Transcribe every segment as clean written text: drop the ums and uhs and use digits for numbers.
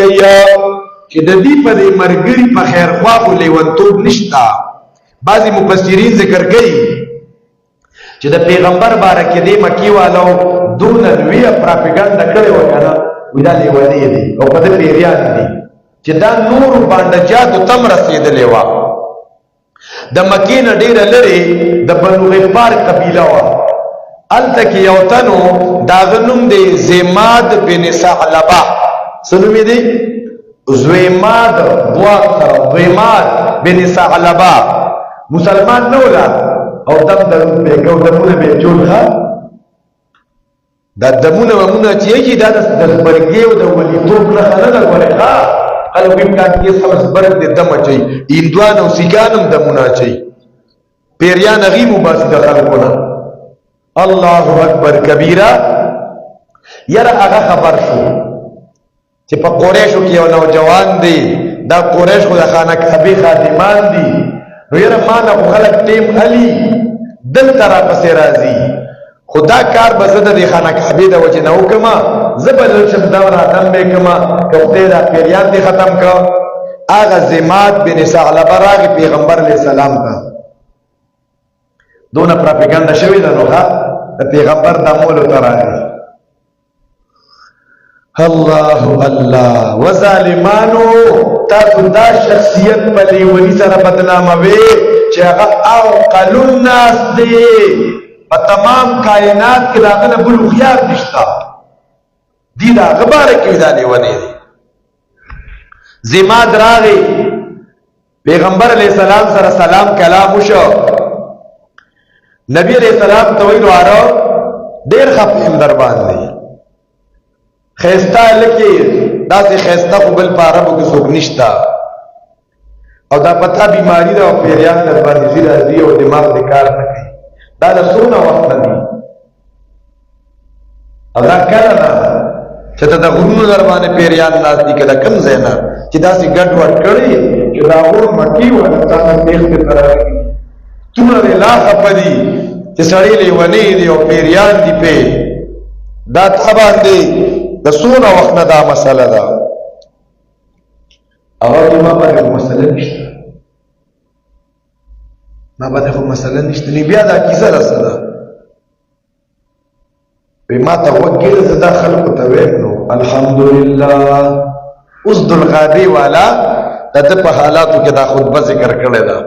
کوي چې د دې په دې مرګري په خیر خوا خو لیونتوب نشتا. بعضی مفسرین ذکر کوي چې د پیغمبر باره کې دې مکی والو دون لویه پراپګاندا کړې وکړه وی دا لیونی دي او په دې پیریان دي چې دا نور باندې جادو تم رسیدلې و. د مکی نه ډیره لري د بنو غفار قبیله و. الته کې یو تنو دا غنوم دی زماد بن ثعلبه. سنومې دی زویماد بن ثعلبه. مسلمان نه ولا او دم دمونه به جوړ ها دا دمونه ومونه چې دا د برګي او د ولیتوب نه خلل غوړي ها قالو په کې سمس برګ د دم چي اندوان او سیګانم دمونه چي پیریان غي مباسد خلقونه. الله اکبر کبیره. یره هغه خبر شو چې په قریشو کې یو نوجوان دی دا قریش خو د خانه کعبه خادمان دي نو یره مانه خلک ټیم علي دل ترا پسې راځي خدا کار بزده دی خانه کعبه د وجه نه وکما زبل شم دا راتم به کما کفته دا پیریان دی ختم کا. اغه زماد بن ثعلبه راغی پیغمبر علیہ السلام ته دونه پراپګاندا شوی ده نو ها د پیغمبر د مولو تراغی. الله الله وظالمانو تاسو دا شخصیت په لیونی سره بدناموي چې هغه اقل الناس دی په تمام کائنات کې داغه بل خيار نشتا دی دا غبره کې دا لیونی دی. زماد راغی پیغمبر علیہ السلام سره سلام کلام وشو. نبی علیہ السلام ته ویلو اره ډیر خپم در باندې خيستا لکه داسې خيستا خو بل په عربو کې څوک نشتا او دا پتا بیماری دا او پیریان در باندې راځي او دماغ دې کار نه کوي. دا د سونه وخت دی او دا کله نه چې ته د غرونو در باندې پیریان ناز دي کله کم زینا چې داسې ګډ وډ کړي چې دا ور مکی و تاسو دیخ ته ترغي تمره لا خپدي چې سړی لیونی دی او پیریان دی په دا تابان دی د سونه وخت نه دا مسله ده. هغه ما باندې مسله نشته ما باندې خو مسله نشته نی بیا دا کیسه رسده به ما ته وګیره زدا خلق ته وینو الحمدلله اوس دل غادي والا د په حالاتو کې دا خطبه ذکر کړی دا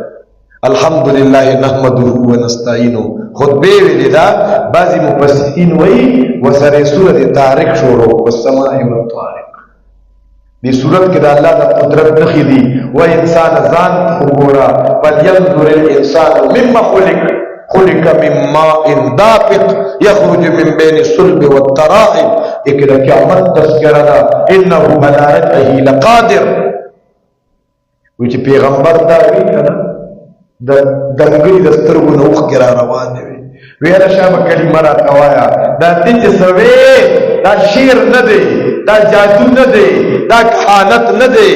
الحمدلله نحمده ونستعينه خطبه ویل دا بعضی مفسرین وایي وسره سوره طارق شروع والسماء والطارق. دی صورت کې د الله د قدرت نخې دي و انسان ځان وګورا بل ينظر الانسان مما خلق من ماء دافق يخرج من بين الصلب والترائب. اکره قیامت تذکرہ انه على رجعه لقادر. و چې پیغمبر دا وی کنه د دنګړي د سترګو نوخ کې را روان دی ویره شابه کلمه را کوایا دا دې سوي دا شیر نه دی دا جادو نه دی دا کهانت نه دی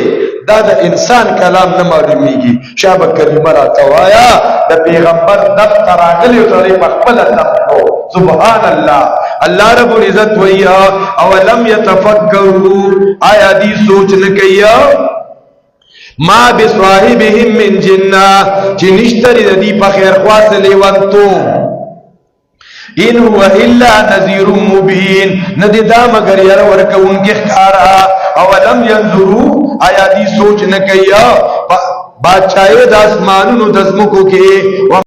دا د انسان کلام نه معلومیږي. شابه کلمه را کوایا د پیغمبر دفتر راغلی او ترې په خپل تخو سبحان الله. الله رب العزت ویا اولم يتفکروا آیا دې سوچ نه کوي ما بصاحبهم من جنہ چې نشتری د دې په خیر خواص لیوانتو ان هو الا نذير مبين ندی دا مگر ير ورکونکي ښکارا. اولم ينظروا آیا دې سوچ نه کوي بادشاہي د اسمانونو د زمکو کې